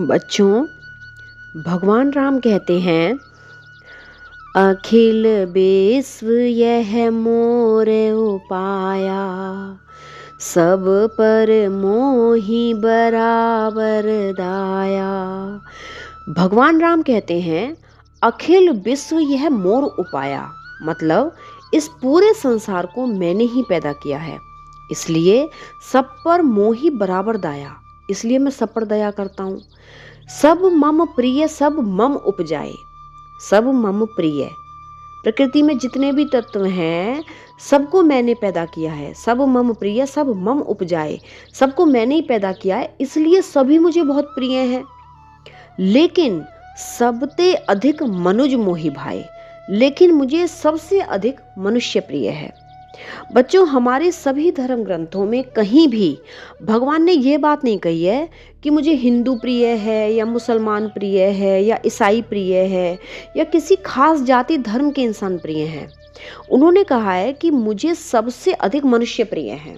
बच्चों, भगवान राम कहते हैं, अखिल विश्व यह मोर उपाया, सब पर मोहि बराबर दाया। भगवान राम कहते हैं, अखिल विश्व यह मोर उपाया, मतलब इस पूरे संसार को मैंने ही पैदा किया है, इसलिए सब पर मोहि बराबर दाया, इसलिए मैं सब पर दया करता हूँ। सब मम प्रिय सब मम उपजाए, सब मम प्रिय। प्रकृति में जितने भी तत्व हैं सबको मैंने पैदा किया है। सब मम प्रिय सब मम उपजाए, सबको मैंने ही पैदा किया है, इसलिए सभी मुझे बहुत प्रिय हैं। लेकिन सबते अधिक मनुज मोहि भाए, लेकिन मुझे सबसे अधिक मनुष्य प्रिय है। बच्चों, हमारे सभी धर्म ग्रंथों में कहीं भी भगवान ने ये बात नहीं कही है कि मुझे हिंदू प्रिय है या मुसलमान प्रिय है या ईसाई प्रिय है या किसी खास जाति धर्म के इंसान प्रिय हैं। उन्होंने कहा है कि मुझे सबसे अधिक मनुष्य प्रिय है।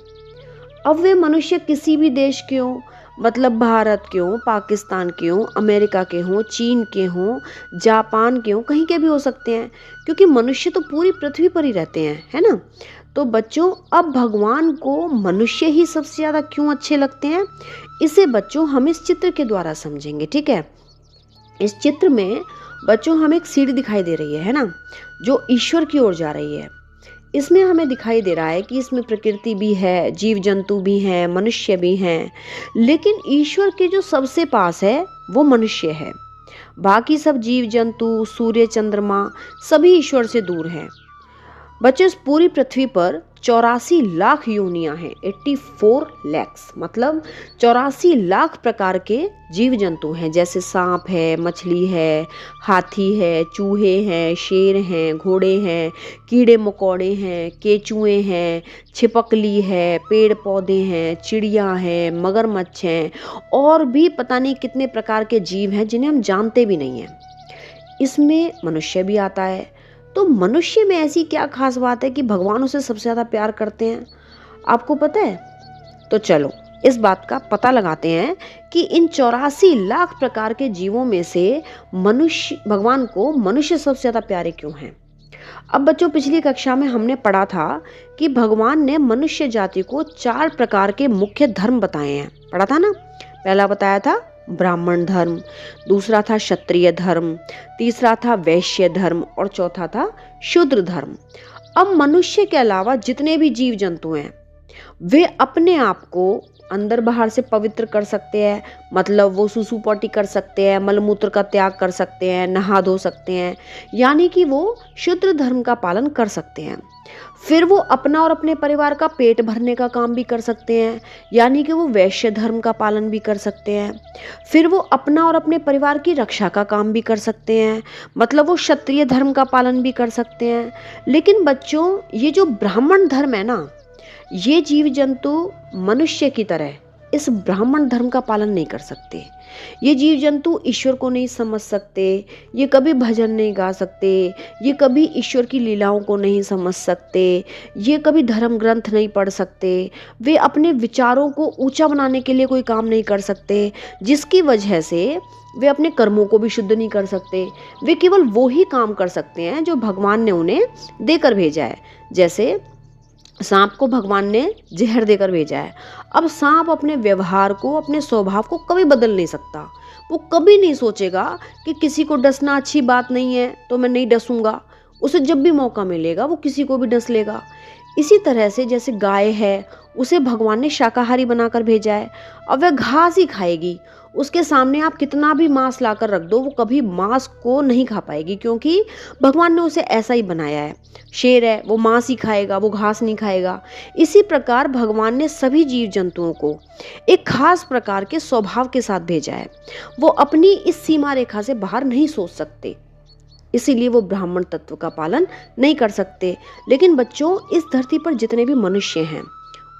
अब वे मनुष्य किसी भी देश के हों, मतलब भारत के हों, पाकिस्तान के हों, अमेरिका के हों, चीन के हों, जापान के हों, कहीं के भी हो सकते हैं, क्योंकि मनुष्य तो पूरी पृथ्वी पर ही रहते हैं, है ना। तो बच्चों, अब भगवान को मनुष्य ही सबसे ज़्यादा क्यों अच्छे लगते हैं, इसे बच्चों हम इस चित्र के द्वारा समझेंगे। ठीक है। इस चित्र में बच्चों हमें एक सीढ़ी दिखाई दे रही है ना, जो ईश्वर की ओर जा रही है। इसमें हमें दिखाई दे रहा है कि इसमें प्रकृति भी है, जीव जंतु भी हैं, मनुष्य भी हैं, लेकिन ईश्वर के जो सबसे पास है वो मनुष्य है। बाकी सब जीव जंतु, सूर्य, चंद्रमा सभी ईश्वर से दूर हैं। बच्चों, इस पूरी पृथ्वी पर 84 लाख योनियां हैं। 84 लैक्स, मतलब 84 लाख प्रकार के जीव जंतु हैं, जैसे सांप है, मछली है, हाथी है, चूहे हैं, शेर हैं, घोड़े हैं, कीड़े मकोड़े हैं, केचुए हैं, छिपकली है, पेड़ पौधे हैं, चिड़िया हैं, मगरमच्छ हैं, और भी पता नहीं कितने प्रकार के जीव हैं जिन्हें हम जानते भी नहीं हैं। इसमें मनुष्य भी आता है। तो मनुष्य में ऐसी क्या खास बात है कि भगवान उसे सबसे ज़्यादा प्यार करते हैं, आपको पता है? तो चलो इस बात का पता लगाते हैं कि इन 84 लाख प्रकार के जीवों में से भगवान को मनुष्य सबसे ज़्यादा प्यारे क्यों हैं। अब बच्चों, पिछली कक्षा में हमने पढ़ा था कि भगवान ने मनुष्य जाति को 4 प्रकार के मुख्य धर्म बताए हैं, पढ़ा था ना। पहला बताया था ब्राह्मण धर्म, दूसरा था क्षत्रिय धर्म, तीसरा था वैश्य धर्म और चौथा था शूद्र धर्म। अब मनुष्य के अलावा जितने भी जीव जंतु हैं वे अपने आप को अंदर बाहर से पवित्र कर सकते हैं, मतलब वो सुसु पॉटी कर सकते हैं, मलमूत्र का त्याग कर सकते हैं, नहा धो सकते हैं, यानी कि वो शूद्र धर्म का पालन कर सकते हैं। फिर वो अपना और अपने परिवार का पेट भरने का काम भी कर सकते हैं, यानी कि वो वैश्य धर्म का पालन भी कर सकते हैं। फिर वो अपना और अपने परिवार की रक्षा का काम भी कर सकते हैं, मतलब वो क्षत्रिय धर्म का पालन भी कर सकते हैं। लेकिन बच्चों, ये जो ब्राह्मण धर्म है ना, ये जीव जंतु मनुष्य की तरह इस ब्राह्मण धर्म का पालन नहीं कर सकते। ये जीव जंतु ईश्वर को नहीं समझ सकते, ये कभी भजन नहीं गा सकते, ये कभी ईश्वर की लीलाओं को नहीं समझ सकते, ये कभी धर्म ग्रंथ नहीं पढ़ सकते, वे अपने विचारों को ऊंचा बनाने के लिए कोई काम नहीं कर सकते, जिसकी वजह से वे अपने कर्मों को भी शुद्ध नहीं कर सकते। वे केवल वो ही काम कर सकते हैं जो भगवान ने उन्हें देकर भेजा है। जैसे सांप को भगवान ने जहर देकर भेजा है। अब सांप अपने व्यवहार को, अपने स्वभाव को कभी बदल नहीं सकता। वो कभी नहीं सोचेगा कि किसी को डसना अच्छी बात नहीं है तो मैं नहीं डसूंगा। उसे जब भी मौका मिलेगा वो किसी को भी डस लेगा। इसी तरह से जैसे गाय है, उसे भगवान ने शाकाहारी बनाकर भेजा है। अब वह घास ही खाएगी। उसके सामने आप कितना भी मांस लाकर रख दो, वो कभी मांस को नहीं खा पाएगी, क्योंकि भगवान ने उसे ऐसा ही बनाया है। शेर है, वो मांस ही खाएगा, वो घास नहीं खाएगा। इसी प्रकार भगवान ने सभी जीव जंतुओं को एक खास प्रकार के स्वभाव के साथ भेजा है। वो अपनी इस सीमा रेखा से बाहर नहीं सोच सकते, इसीलिए वो ब्राह्मण तत्व का पालन नहीं कर सकते। लेकिन बच्चों, इस धरती पर जितने भी मनुष्य हैं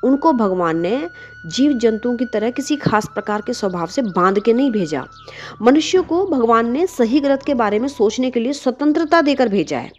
उनको भगवान ने जीव जंतुओं की तरह किसी खास प्रकार के स्वभाव से बांध के नहीं भेजा। मनुष्य को भगवान ने सही गलत के बारे में सोचने के लिए स्वतंत्रता देकर भेजा है।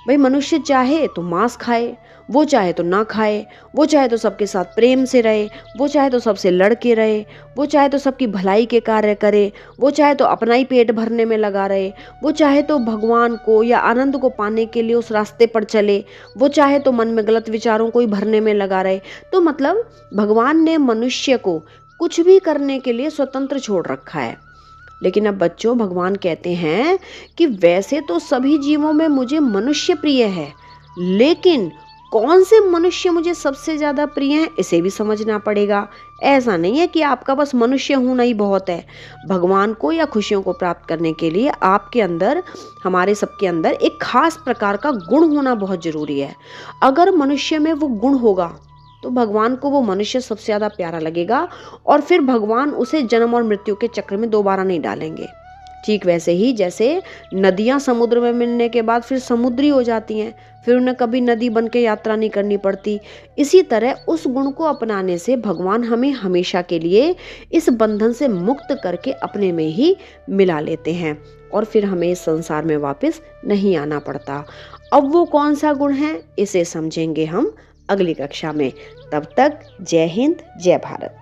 भाई, मनुष्य चाहे तो मांस खाए, वो चाहे तो ना खाए, वो चाहे तो सबके साथ प्रेम से रहे, वो चाहे तो सबसे लड़ के रहे, वो चाहे तो सबकी भलाई के कार्य करे, वो चाहे तो अपना ही पेट भरने में लगा रहे, वो चाहे तो भगवान को या आनंद को पाने के लिए उस रास्ते पर चले, वो चाहे तो मन में गलत विचारों को ही भरने में लगा रहे। तो मतलब भगवान ने मनुष्य को कुछ भी करने के लिए स्वतंत्र छोड़ रखा है। लेकिन अब बच्चों, भगवान कहते हैं कि वैसे तो सभी जीवों में मुझे मनुष्य प्रिय है, लेकिन कौन से मनुष्य मुझे सबसे ज्यादा प्रिय है इसे भी समझना पड़ेगा। ऐसा नहीं है कि आपका बस मनुष्य होना ही बहुत है। भगवान को या खुशियों को प्राप्त करने के लिए आपके अंदर, हमारे सबके अंदर एक खास प्रकार का गुण होना बहुत जरूरी है। अगर मनुष्य में वो गुण होगा तो भगवान को वो मनुष्य सबसे ज्यादा प्यारा लगेगा, और फिर भगवान उसे जन्म और मृत्यु के चक्र में दोबारा नहीं डालेंगे। ठीक वैसे ही जैसे नदियां समुद्र में मिलने के बाद फिर समुद्री हो जाती हैं, फिर उन्हें कभी नदी बन के यात्रा नहीं करनी पड़ती। इसी तरह उस गुण को अपनाने से भगवान हमें हमेशा के लिए इस बंधन से मुक्त करके अपने में ही मिला लेते हैं, और फिर हमें इस संसार में वापस नहीं आना पड़ता। अब वो कौन सा गुण है इसे समझेंगे हम अगली कक्षा में। तब तक जय हिंद, जय भारत।